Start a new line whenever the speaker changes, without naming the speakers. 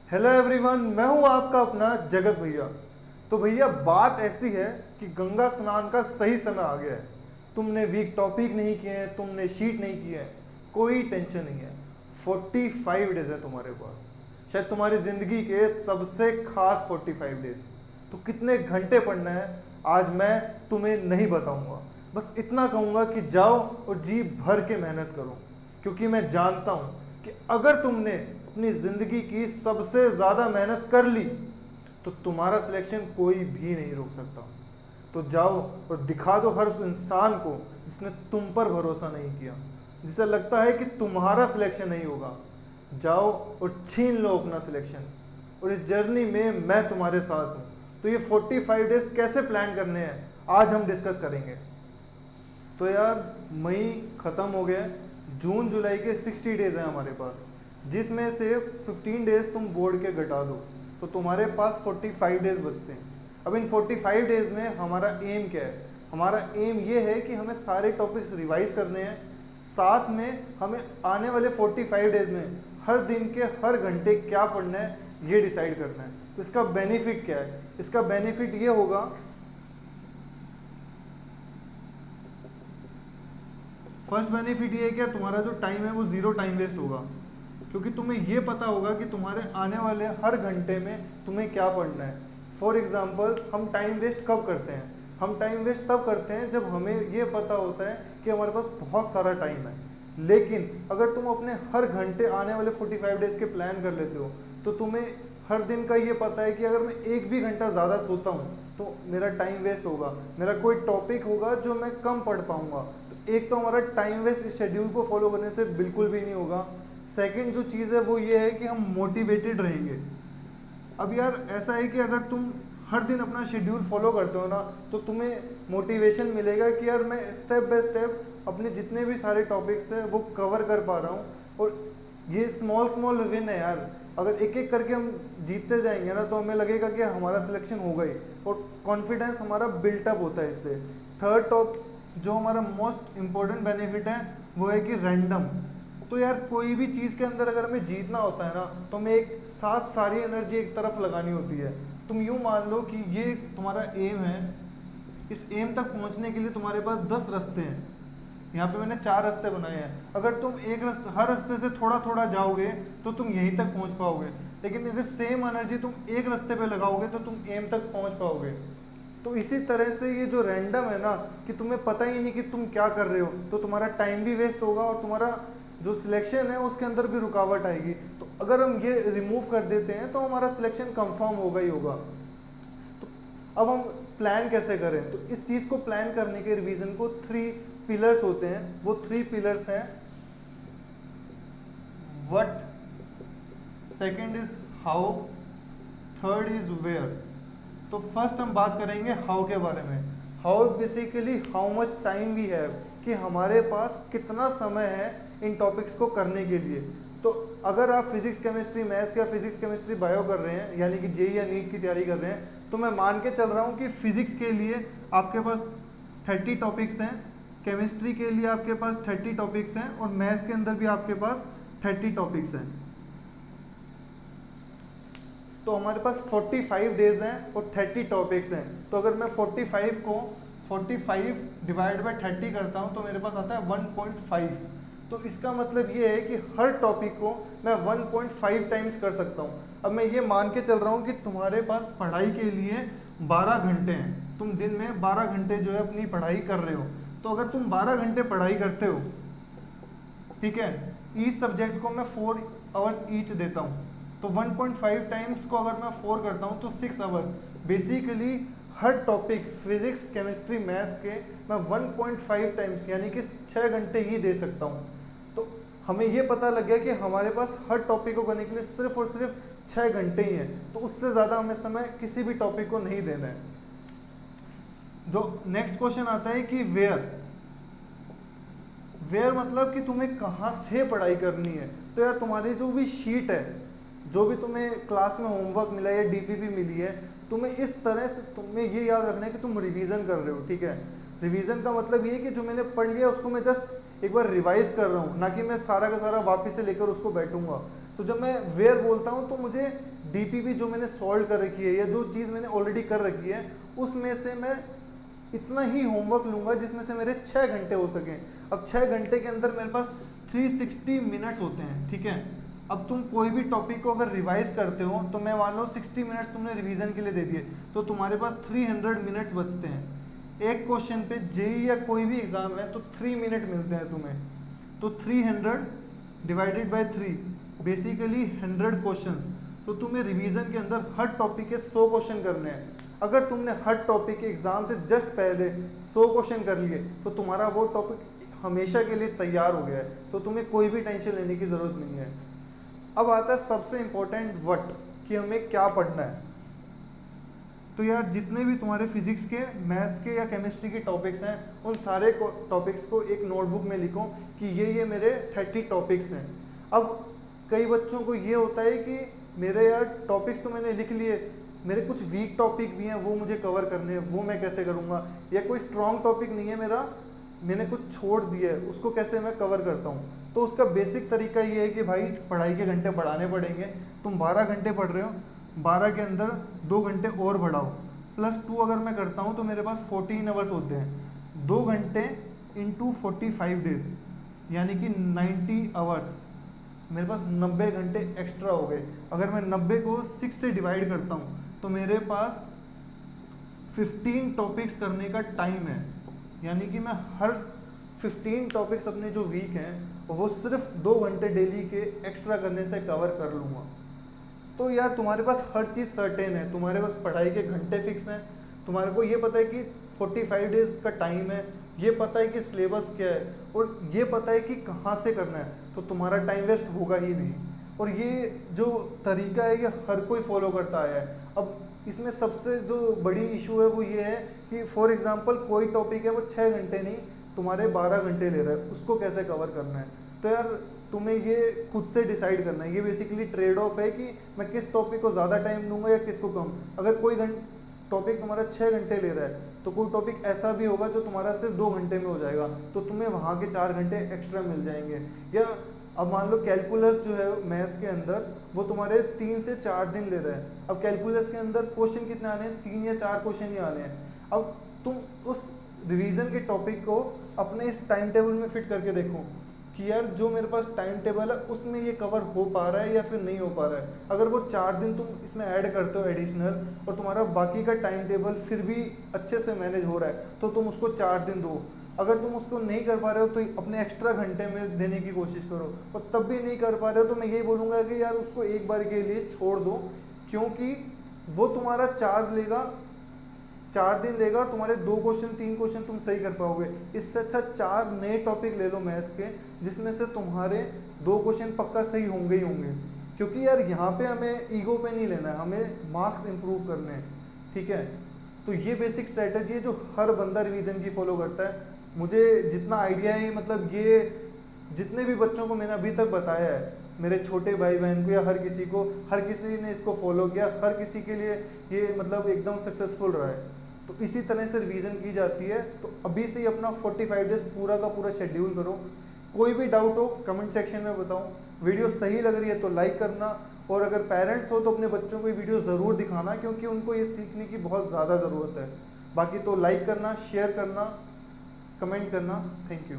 Hello everyone, मैं हूं आपका अपना जगत भैया। तो भैया बात ऐसी है कि गंगा स्नान का सही समय आ गया है। तुमने वीक टॉपिक नहीं किए हैं, तुमने शीट नहीं किए हैं, कोई टेंशन नहीं है। 45 डेज है तुम्हारे पास, शायद तुम्हारी जिंदगी के सबसे खास 45 डेज। तो कितने घंटे पढ़ना है आज मैं तुम्हें नहीं बताऊंगा। बस इतना कहूंगा कि जाओ और जी भर के मेहनत करो, क्योंकि मैं जानता हूं कि अगर तुमने अपनी जिंदगी की सबसे ज्यादा मेहनत कर ली तो तुम्हारा सिलेक्शन कोई भी नहीं रोक सकता। तो जाओ और दिखा दो हर उस इंसान को जिसने तुम पर भरोसा नहीं किया, जिसे लगता है कि तुम्हारा सिलेक्शन नहीं होगा। जाओ और छीन लो अपना सिलेक्शन, और इस जर्नी में मैं तुम्हारे साथ हूं। तो ये 45 डेज कैसे प्लान करने हैं आज हम डिस्कस करेंगे। तो यार मई ख़त्म हो गया, जून जुलाई के 60 डेज हैं हमारे पास, जिसमें से 15 डेज तुम बोर्ड के घटा दो तो तुम्हारे पास 45 डेज बचते हैं। अब इन 45 डेज में हमारा एम क्या है? हमारा एम ये है कि हमें सारे टॉपिक्स रिवाइज करने हैं, साथ में हमें आने वाले 45 डेज में हर दिन के हर घंटे क्या पढ़ना है ये डिसाइड करना है। तो इसका बेनिफिट क्या है? इसका बेनिफिट ये होगा, फर्स्ट बेनिफिट ये है कि तुम्हारा जो टाइम है वो जीरो टाइम वेस्ट होगा, क्योंकि तुम्हें ये पता होगा कि तुम्हारे आने वाले हर घंटे में तुम्हें क्या पढ़ना है। फॉर एग्जाम्पल, हम टाइम वेस्ट कब करते हैं? हम टाइम वेस्ट तब करते हैं जब हमें ये पता होता है कि हमारे पास बहुत सारा टाइम है। लेकिन अगर तुम अपने हर घंटे आने वाले 45 डेज के प्लान कर लेते हो तो तुम्हें हर दिन का ये पता है कि अगर मैं एक भी घंटा ज़्यादा सोता हूँ तो मेरा टाइम वेस्ट होगा, मेरा कोई टॉपिक होगा जो मैं कम पढ़ पाऊंगा। तो एक तो हमारा टाइम वेस्ट इस शेड्यूल को फॉलो करने से बिल्कुल भी नहीं होगा। सेकंड जो चीज़ है वो ये है कि हम मोटिवेटेड रहेंगे। अब यार ऐसा है कि अगर तुम हर दिन अपना शेड्यूल फॉलो करते हो ना तो तुम्हें मोटिवेशन मिलेगा कि यार मैं स्टेप बाय स्टेप अपने जितने भी सारे टॉपिक्स हैं वो कवर कर पा रहा हूँ। और ये स्मॉल स्मॉल विन है यार। अगर एक एक करके हम जीतते जाएंगे ना तो हमें लगेगा कि हमारा सिलेक्शन होगा ही, और कॉन्फिडेंस हमारा बिल्टअप होता है इससे। थर्ड टॉप जो हमारा मोस्ट इम्पोर्टेंट बेनिफिट है वो है कि रैंडम। तो यार कोई भी चीज़ के अंदर अगर हमें जीतना होता है ना तो हमें एक साथ सारी एनर्जी एक तरफ लगानी होती है। तुम यूँ मान लो कि ये तुम्हारा एम है, इस एम तक पहुंचने के लिए तुम्हारे पास 10 रास्ते हैं। यहाँ पे मैंने 4 रास्ते बनाए हैं। अगर तुम एक रास्ते हर रास्ते से थोड़ा थोड़ा जाओगे तो तुम यहीं तक पहुंच पाओगे, लेकिन अगर सेम एनर्जी तुम एक रास्ते पे लगाओगे तो तुम एम तक पहुंच पाओगे। तो इसी तरह से ये जो रैंडम है ना, कि तुम्हें पता ही नहीं कि तुम क्या कर रहे हो, तो तुम्हारा टाइम भी वेस्ट होगा और तुम्हारा जो सिलेक्शन है उसके अंदर भी रुकावट आएगी। तो अगर हम ये रिमूव कर देते हैं तो हमारा सिलेक्शन कंफर्म होगा ही होगा। तो अब हम प्लान कैसे करें? तो इस चीज़ को प्लान करने के रिवीजन को 3 पिलर्स होते हैं। वो 3 पिलर्स हैं what, second is how, third is where. तो फर्स्ट हम बात करेंगे हाउ के बारे में। How basically how much time we have, कि हमारे पास कितना समय है इन टॉपिक्स को करने के लिए। तो अगर आप फिजिक्स केमिस्ट्री मैथ्स या फिजिक्स केमिस्ट्री बायो कर रहे हैं, यानी कि जेई या नीट की तैयारी कर रहे हैं, तो मैं मान के चल रहा हूँ कि फिजिक्स के लिए आपके पास 30 टॉपिक्स हैं, केमिस्ट्री के लिए आपके पास 30 टॉपिक्स हैं, और मैथ्स के अंदर भी आपके पास 30 टॉपिक्स हैं। तो हमारे पास 45 डेज हैं और 30 टॉपिक्स हैं। तो अगर मैं 45 को 45 डिवाइड बाई 30 करता हूँ तो मेरे पास आता है 1.5। तो इसका मतलब ये है कि हर टॉपिक को मैं 1.5 टाइम्स कर सकता हूँ। अब मैं ये मान के चल रहा हूँ कि तुम्हारे पास पढ़ाई के लिए 12 घंटे हैं, तुम दिन में 12 घंटे जो है अपनी पढ़ाई कर रहे हो। तो अगर तुम 12 घंटे पढ़ाई करते हो, ठीक है, ईच सब्जेक्ट को मैं 4 आवर्स ईच देता हूँ, तो 1.5 टाइम्स को अगर मैं 4 करता हूँ तो 6 आवर्स। बेसिकली हर टॉपिक फिजिक्स केमिस्ट्री मैथ्स के मैं 1.5 टाइम्स यानी कि 6 घंटे ही दे सकता हूँ। तो हमें ये पता लग गया कि हमारे पास हर टॉपिक को करने के लिए सिर्फ और सिर्फ 6 घंटे ही हैं। तो उससे ज़्यादा हमें समय किसी भी टॉपिक को नहीं देना है। जो नेक्स्ट क्वेश्चन आता है कि वेयर। वेयर मतलब कि तुम्हें कहाँ से पढ़ाई करनी है। तो यार तुम्हारी जो भी शीट है, जो भी तुम्हें क्लास में होमवर्क मिला है या डीपीपी मिली है, तुम्हें इस तरह से तुम्हें ये याद रखना है कि तुम रिवीजन कर रहे हो, ठीक है। रिवीजन का मतलब ये है कि जो मैंने पढ़ लिया उसको मैं जस्ट एक बार रिवाइज कर रहा हूँ, ना कि मैं सारा का सारा वापस से लेकर उसको बैठूंगा। तो जब मैं वेयर बोलता हूँ तो मुझे डीपीपी जो मैंने सॉल्व कर रखी है या जो चीज़ मैंने ऑलरेडी कर रखी है उसमें से मैं इतना ही होमवर्क लूंगा जिसमें से मेरे 6 घंटे हो सकें। अब 6 घंटे के अंदर मेरे पास 360 मिनट्स होते हैं, ठीक है। अब तुम कोई भी टॉपिक को अगर रिवाइज करते हो तो मैं मान लो 60 मिनट्स तुमने रिवीजन के लिए दे दिए, तो तुम्हारे पास 300 मिनट्स बचते हैं। एक क्वेश्चन पे जेई या कोई भी एग्जाम है तो 3 मिनट मिलते हैं तुम्हें, तो 300 डिवाइडेड बाय 3 बेसिकली 100 क्वेश्चंस। तो तुम्हें रिवीजन के अंदर हर टॉपिक के 100 क्वेश्चन करने हैं। अगर तुमने हर टॉपिक के एग्जाम से जस्ट पहले 100 क्वेश्चन कर लिए तो तुम्हारा वो टॉपिक हमेशा के लिए तैयार हो गया है, तो तुम्हें कोई भी टेंशन लेने की ज़रूरत नहीं है। अब आता है सबसे इम्पोर्टेंट व्हाट, कि हमें क्या पढ़ना है। तो यार जितने भी तुम्हारे फिजिक्स के, मैथ्स के या केमिस्ट्री के टॉपिक्स हैं उन सारे टॉपिक्स को एक नोटबुक में लिखो कि ये मेरे 30 टॉपिक्स हैं। अब कई बच्चों को ये होता है कि मेरे यार टॉपिक्स तो मैंने लिख लिए, मेरे कुछ वीक टॉपिक भी हैं वो मुझे कवर करने हैं, वो मैं कैसे करूँगा, या कोई स्ट्रॉन्ग टॉपिक नहीं है मेरा, मैंने कुछ छोड़ दिया है, उसको कैसे मैं कवर करता हूँ। तो उसका बेसिक तरीका ये है कि भाई पढ़ाई के घंटे बढ़ाने पड़ेंगे। तुम 12 घंटे पढ़ रहे हो, 12 के अंदर 2 घंटे और बढ़ाओ, +2 अगर मैं करता हूँ तो मेरे पास 14 आवर्स होते हैं। 2 घंटे इंटू 45 डेज यानी कि 90 आवर्स, मेरे पास 90 घंटे एक्स्ट्रा हो गए। अगर मैं 90 को 6 से डिवाइड करता हूँ तो मेरे पास 15 टॉपिक्स करने का टाइम है, यानी कि मैं हर 15 टॉपिक्स अपने जो वीक हैं वो सिर्फ 2 घंटे डेली के एक्स्ट्रा करने से कवर कर लूँगा। तो यार तुम्हारे पास हर चीज़ सर्टेन है, तुम्हारे पास पढ़ाई के घंटे फिक्स हैं, तुम्हारे को ये पता है कि 45 डेज का टाइम है, ये पता है कि सिलेबस क्या है, और ये पता है कि कहाँ से करना है, तो तुम्हारा टाइम वेस्ट होगा ही नहीं। और ये जो तरीका है ये हर कोई फॉलो करता आया है। अब इसमें सबसे जो बड़ी इशू है वो ये है कि फॉर एग्जांपल कोई टॉपिक है वो 6 घंटे नहीं तुम्हारे 12 घंटे ले रहा है, उसको कैसे कवर करना है। तो यार तुम्हें ये खुद से डिसाइड करना है, ये बेसिकली ट्रेड ऑफ है कि मैं किस टॉपिक को ज़्यादा टाइम दूंगा या किसको कम। अगर कोई टॉपिक तुम्हारा 6 घंटे ले रहा है तो कोई टॉपिक ऐसा भी होगा जो तुम्हारा सिर्फ 2 घंटे में हो जाएगा, तो तुम्हें वहाँ के 4 घंटे एक्स्ट्रा मिल जाएंगे। या अब मान लो कैलकुलस जो है मैथ्स के अंदर वो तुम्हारे 3 से 4 दिन ले रहा है। अब कैलकुलस के अंदर क्वेश्चन कितने आने हैं, 3 या 4 क्वेश्चन ही आने हैं। अब तुम उस रिवीजन के टॉपिक को अपने इस टाइम टेबल में फिट करके देखो कि यार जो मेरे पास टाइम टेबल है उसमें ये कवर हो पा रहा है या फिर नहीं हो पा रहा है। अगर वो 4 दिन तुम इसमें ऐड करते हो एडिशनल और तुम्हारा बाकी का टाइम टेबल फिर भी अच्छे से मैनेज हो रहा है तो तुम उसको 4 दिन दो। अगर तुम उसको नहीं कर पा रहे हो तो अपने एक्स्ट्रा घंटे में देने की कोशिश करो, और तब भी नहीं कर पा रहे हो तो मैं यही बोलूँगा कि यार उसको एक बार के लिए छोड़ दो, क्योंकि वो तुम्हारा 4 दिन लेगा और तुम्हारे 2 क्वेश्चन 3 क्वेश्चन तुम सही कर पाओगे। इससे अच्छा 4 नए टॉपिक ले लो मैथ्स के जिसमें से तुम्हारे 2 क्वेश्चन पक्का सही होंगे ही होंगे। क्योंकि यार यहाँ पे हमें ईगो पे नहीं लेना है, हमें मार्क्स इंप्रूव करने हैं, ठीक है। तो ये बेसिक स्ट्रेटजी है जो हर बंदा रिवीजन की फॉलो करता है। मुझे जितना आइडिया है, मतलब ये जितने भी बच्चों को मैंने अभी तक बताया है, मेरे छोटे भाई बहन को या हर किसी ने इसको फॉलो किया, हर किसी के लिए ये मतलब एकदम सक्सेसफुल रहा है। तो इसी तरह से रिवीजन की जाती है। तो अभी से ही अपना 45 डेज पूरा का पूरा शेड्यूल करो। कोई भी डाउट हो कमेंट सेक्शन में बताओ। वीडियो सही लग रही है तो लाइक करना, और अगर पेरेंट्स हो तो अपने बच्चों को ये वीडियो ज़रूर दिखाना, क्योंकि उनको ये सीखने की बहुत ज़्यादा ज़रूरत है। बाकी तो लाइक करना, शेयर करना, कमेंट करना। Thank you.